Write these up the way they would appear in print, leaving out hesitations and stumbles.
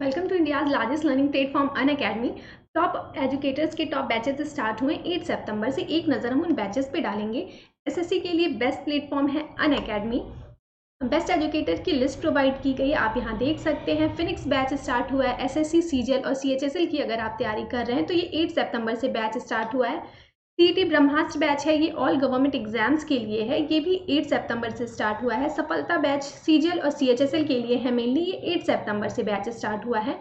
Welcome to India's largest learning platform Unacademy. Top educators के top batches start हुए 8 सितंबर से। एक नज़र हम उन बैचेस पे डालेंगे। एसएससी के लिए बेस्ट प्लेटफॉर्म है अनअकैडमी। बेस्ट एजुकेटर की लिस्ट प्रोवाइड की गई, आप यहाँ देख सकते हैं। फिनिक्स बैच स्टार्ट हुआ है। एसएससी, सीजीएल और सीएचएसएल की अगर आप तैयारी कर रहे हैं तो ये 8 सितंबर से बैच स्टार्ट हुआ है। सीईटी ब्रह्मास्त्र बैच है, ये ऑल गवर्नमेंट एग्जाम्स के लिए है, ये भी 8 सितंबर से स्टार्ट हुआ है। सफलता बैच सीजीएल और सीएचएसएल के लिए है मेनली, ये 8 सितंबर से बैच स्टार्ट हुआ है।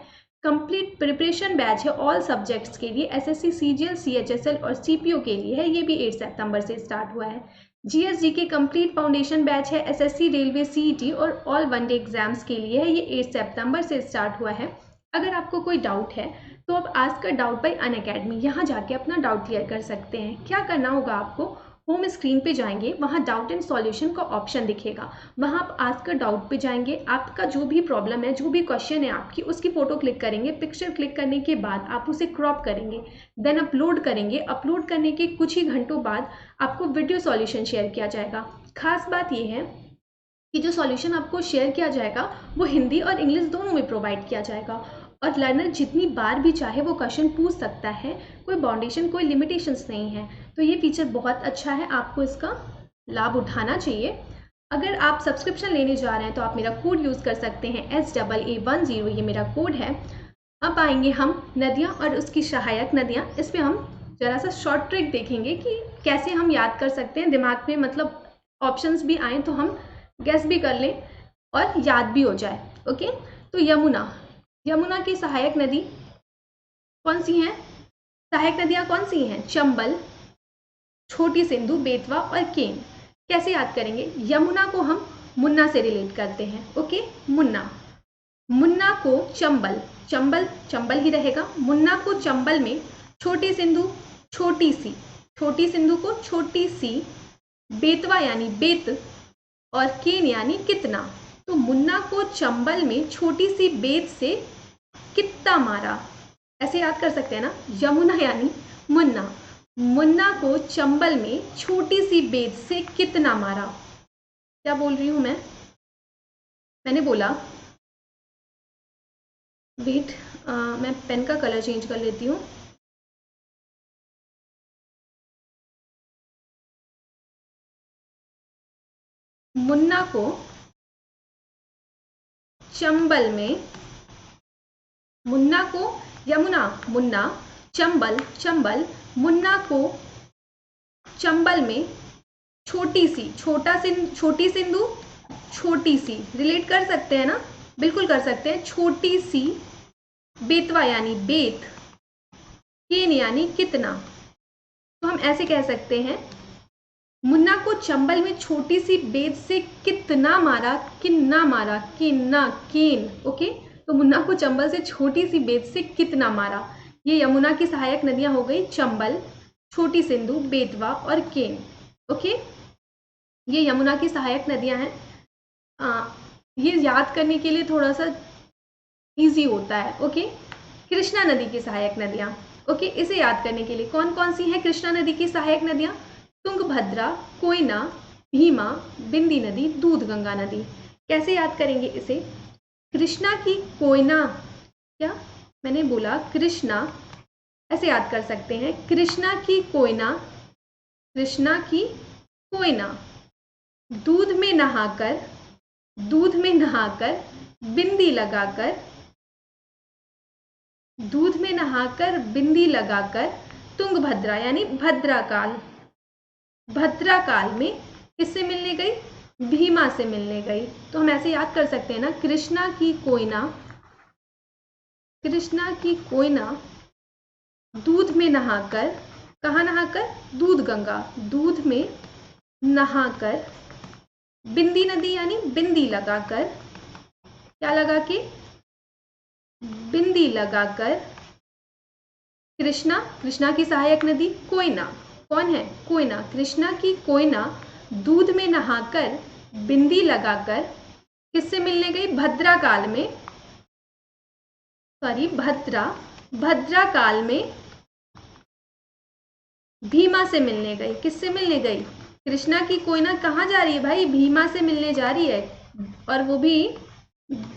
कंप्लीट प्रिपरेशन बैच है ऑल सब्जेक्ट्स के लिए, एसएससी, सीजीएल, सीएचएसएल और सीपीओ के लिए है, ये भी 8 सितंबर से स्टार्ट हुआ है। जीएसजी के कंप्लीट फाउंडेशन बैच है एसएससी, रेलवे, सीईटी और ऑल वनडे एग्जाम्स के लिए है, ये 8 सितंबर से स्टार्ट हुआ है। अगर आपको कोई डाउट है तो आप आस्क डाउट बाय अनअकैडमी, यहाँ जाके अपना डाउट क्लियर कर सकते हैं। क्या करना होगा आपको, होम स्क्रीन पे जाएंगे, वहाँ डाउट एंड सॉल्यूशन का ऑप्शन दिखेगा, वहाँ आप आस्क डाउट पे जाएंगे। आपका जो भी प्रॉब्लम है, जो भी क्वेश्चन है आपकी, उसकी फोटो क्लिक करेंगे। पिक्चर क्लिक करने के बाद आप उसे क्रॉप करेंगे, देन अपलोड करेंगे। अपलोड करने के कुछ ही घंटों बाद आपको वीडियो सॉल्यूशन शेयर किया जाएगा। खास बात यह है कि जो सॉल्यूशन आपको शेयर किया जाएगा वो हिंदी और इंग्लिश दोनों में प्रोवाइड किया जाएगा, और लर्नर जितनी बार भी चाहे वो क्वेश्चन पूछ सकता है। कोई बाउंडेशन, कोई लिमिटेशंस नहीं है। तो ये फीचर बहुत अच्छा है, आपको इसका लाभ उठाना चाहिए। अगर आप सब्सक्रिप्शन लेने जा रहे हैं तो आप मेरा कोड यूज़ कर सकते हैं SAA10, ये मेरा कोड है। अब आएंगे हम नदियाँ और उसकी सहायक नदियाँ। इसमें हम जरा सा शॉर्ट ट्रिक देखेंगे कि कैसे हम याद कर सकते हैं, दिमाग में मतलब ऑप्शंस भी आए तो हम गैस भी कर लें और याद भी हो जाए। ओके, तो यमुना की सहायक नदी कौन सी हैं? सहायक नदियाँ कौन सी हैं? चंबल, छोटी सिंधु, बेतवा और केन। कैसे याद करेंगे? यमुना को हम मुन्ना से रिलेट करते हैं। ओके, मुन्ना को चंबल, चंबल ही रहेगा। मुन्ना को चंबल में, छोटी सिंधु छोटी सिंधु को छोटी सी, बेतवा यानी बेत और केन यानी कितना। तो मुन्ना को चंबल में छोटी सी बेत से कितना मारा, ऐसे याद कर सकते हैं ना। यमुना यानी मुन्ना, मुन्ना को चंबल में छोटी सी बेत से कितना मारा। क्या बोल रही हूं मैंने बोला, वेट, मैं पेन का कलर चेंज कर लेती हूँ। मुन्ना को चंबल में, मुन्ना को यमुना, मुन्ना, चंबल, मुन्ना को चंबल में छोटी सिंधु छोटी सी, रिलेट कर सकते हैं ना, बिल्कुल कर सकते हैं। छोटी सी, बेतवा यानी बेत, केन यानी कितना। तो हम ऐसे कह सकते हैं, मुन्ना को चंबल में छोटी सी बेत से कितना मारा, किन्ना मारा, किन्ना, केन। ओके, तो मुन्ना को चंबल से छोटी सी बेत से कितना मारा। ये यमुना की सहायक नदियां हो गई चंबल, छोटी सिंधु, बेतवा और केन। ओके, ये यमुना की सहायक नदियां हैं। ये याद करने के लिए थोड़ा सा इजी होता है। ओके, कृष्णा नदी की सहायक नदियां। ओके, इसे याद करने के लिए कौन कौन सी हैं कृष्णा नदी की सहायक नदियां? तुंगभद्रा, कोयना, भीमा, बिंदी नदी, दूधगंगा नदी। कैसे याद करेंगे इसे? कृष्णा की कोयना, क्या मैंने बोला? कृष्णा, ऐसे याद कर सकते हैं, कृष्णा की कोयना, कृष्णा की कोयना, दूध में नहाकर, बिंदी लगाकर, दूध में नहाकर बिंदी लगाकर, तुंगभद्रा यानी भद्राकाल में किससे मिलने गई? भीमा से मिलने गई। तो हम ऐसे याद कर सकते हैं ना, कृष्णा की कोयना दूध में नहाकर, कहाँ नहाकर? दूधगंगा, दूध में नहाकर, बिंदी नदी यानी बिंदी लगाकर, क्या लगा के? बिंदी लगाकर, कृष्णा की सहायक नदी कोयना, कौन है? कोयना, कृष्णा की कोयना दूध में नहाकर बिंदी लगाकर किससे मिलने गई? भद्राकाल में, सॉरी भद्राकाल में भीमा से मिलने गई। किससे मिलने गई? कृष्णा की कोयना कहाँ जा रही है भाई? भीमा से मिलने जा रही है, और वो भी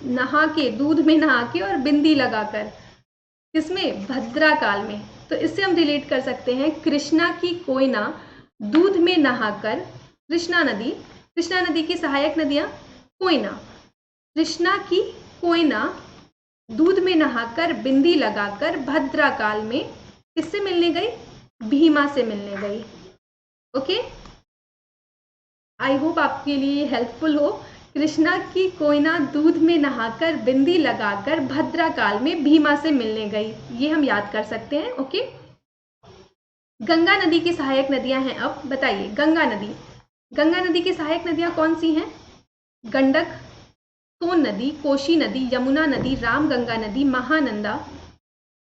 नहा के, दूध में नहा के और बिंदी लगाकर, किसमें? भद्रा काल में। तो इससे हम रिलेट कर सकते हैं कृष्णा की कोयना दूध में नहाकर, कृष्णा नदी की सहायक नदियां कोयना, कृष्णा की कोयना दूध में नहाकर बिंदी लगाकर भद्रा काल में किससे मिलने गई? भीमा से मिलने गई। ओके, आई होप आपके लिए हेल्पफुल हो। कृष्णा की कोयना दूध में नहाकर बिंदी लगाकर भद्रा काल में भीमा से मिलने गई, ये हम याद कर सकते हैं। ओके, गंगा नदी की सहायक नदियां हैं। अब बताइए, गंगा नदी की सहायक नदियां कौन सी हैं? गंडक, सोन नदी, कोशी नदी, यमुना नदी, रामगंगा नदी, महानंदा,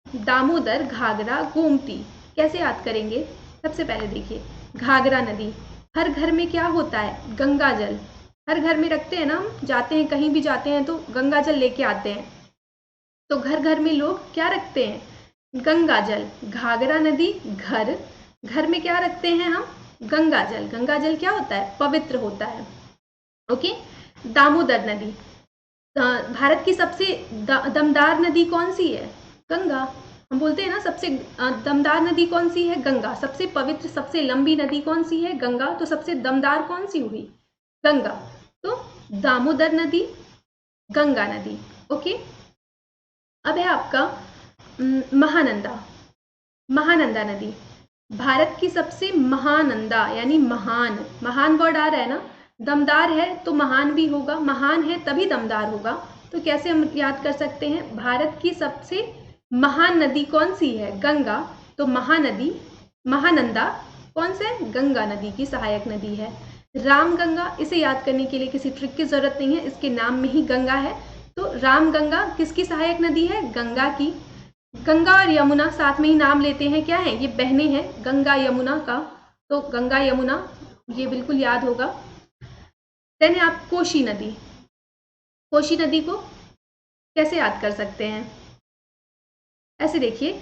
दामोदर, घाघरा, गोमती। कैसे याद करेंगे? सबसे पहले देखिए, घाघरा नदी, हर घर में क्या होता है? गंगा जल, हर घर में रखते हैं ना, हम जाते हैं कहीं भी जाते हैं तो गंगा जल लेके आते हैं, तो घर घर में लोग क्या रखते हैं? गंगा जल। घाघरा नदी, घर में क्या रखते हैं हम? गंगा जल। गंगा जल क्या होता है? पवित्र होता है। ओके, दामोदर नदी, भारत की सबसे दमदार नदी कौन सी है? गंगा। हम बोलते हैं ना सबसे दमदार नदी कौन सी है? गंगा। सबसे पवित्र, सबसे लंबी नदी कौन सी है? गंगा। तो सबसे दमदार कौन सी हुई? गंगा। तो दामोदर नदी, गंगा नदी। ओके, अब है आपका महानंदा नदी, भारत की सबसे महानंदा, यानी महान वर्ड आ रहा है ना, दमदार है तो महान भी होगा, महान है तभी दमदार होगा। तो कैसे हम याद कर सकते हैं? भारत की सबसे महान नदी कौन सी है? गंगा। तो महानंदा कौन सा है? गंगा नदी की सहायक नदी है। रामगंगा, इसे याद करने के लिए किसी ट्रिक की जरूरत नहीं है, इसके नाम में ही गंगा है। तो रामगंगा किसकी सहायक नदी है? गंगा की। गंगा और यमुना साथ में ही नाम लेते हैं, क्या है? ये बहनें हैं गंगा यमुना का, तो गंगा यमुना, ये बिल्कुल याद होगा। देन आप कोशी नदी को कैसे याद कर सकते हैं? ऐसे देखिए,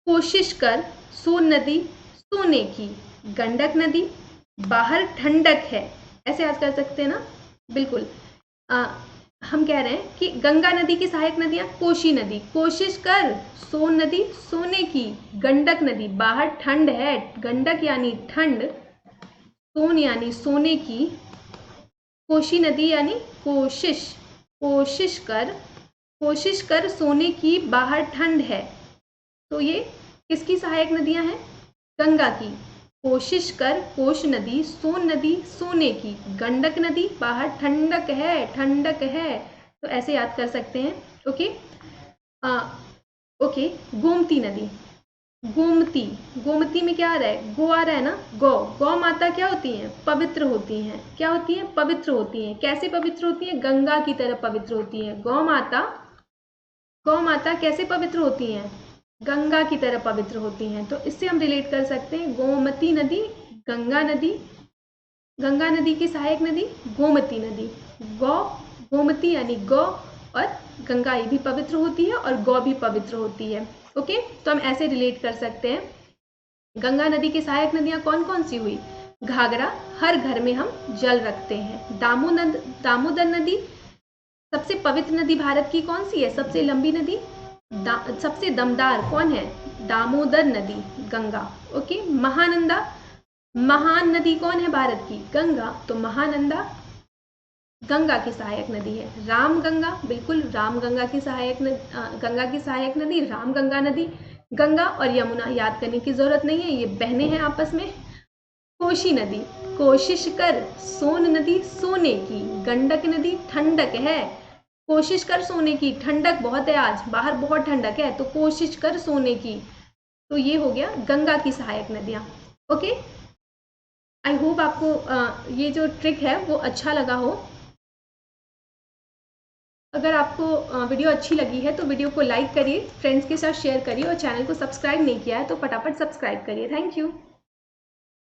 कोशिश कर, सोन नदी सोने की, गंडक नदी बाहर ठंडक है, ऐसे याद कर सकते हैं ना? बिल्कुल। हम कह रहे हैं कि गंगा नदी की सहायक नदियां कोशी नदी, कोशिश कर, सोन नदी सोने की, गंडक नदी बाहर ठंड है, गंडक यानी ठंड, सोन यानी सोने की, कोशी नदी यानी कोशिश कर सोने की, बाहर ठंड है। तो ये किसकी सहायक नदियां हैं? गंगा की। कोशिश कर, कोश नदी, सोन नदी सोने की, गंडक नदी बाहर ठंडक है। तो ऐसे याद कर सकते हैं। ओके, ओके, गोमती नदी, गोमती में क्या आ रहा है? गो आ रहा है ना, गौ माता क्या होती हैं? पवित्र होती हैं। क्या होती हैं? पवित्र होती हैं। कैसे पवित्र होती हैं? गंगा की तरह पवित्र होती हैं। गौ माता कैसे पवित्र होती हैं? गंगा की तरह पवित्र होती हैं। तो इससे हम रिलेट कर सकते हैं, गोमती नदी, गंगा नदी की सहायक नदी गोमती नदी। गोमती यानी गौ, और गंगा ये भी पवित्र होती है और गौ भी पवित्र होती है। ओके, तो हम ऐसे रिलेट कर सकते हैं। गंगा नदी की सहायक नदियां कौन कौन सी हुई? घाघरा, हर घर में हम जल रखते हैं। दामोदर नदी, सबसे पवित्र नदी भारत की कौन सी है? सबसे लंबी नदी, सबसे दमदार कौन है? दामोदर नदी, गंगा। ओके, महानंदा, महान नदी कौन है भारत की? गंगा। तो महानंदा गंगा की सहायक नदी है। रामगंगा, बिल्कुल रामगंगा की सहायक गंगा की सहायक नदी रामगंगा नदी। गंगा और यमुना याद करने की जरूरत नहीं है, ये बहनें हैं आपस में। कोशी नदी, कोशिश कर, सोन नदी सोने की, गंडक नदी ठंडक है, कोशिश कर सोने की, ठंडक बहुत है आज, बाहर बहुत ठंडक है, तो कोशिश कर सोने की। तो ये हो गया गंगा की सहायक नदियां। ओके, आई होप आपको ये जो ट्रिक है वो अच्छा लगा हो। अगर आपको वीडियो अच्छी लगी है तो वीडियो को लाइक करिए, फ्रेंड्स के साथ शेयर करिए, और चैनल को सब्सक्राइब नहीं किया है तो फटाफट सब्सक्राइब करिए। Thank you.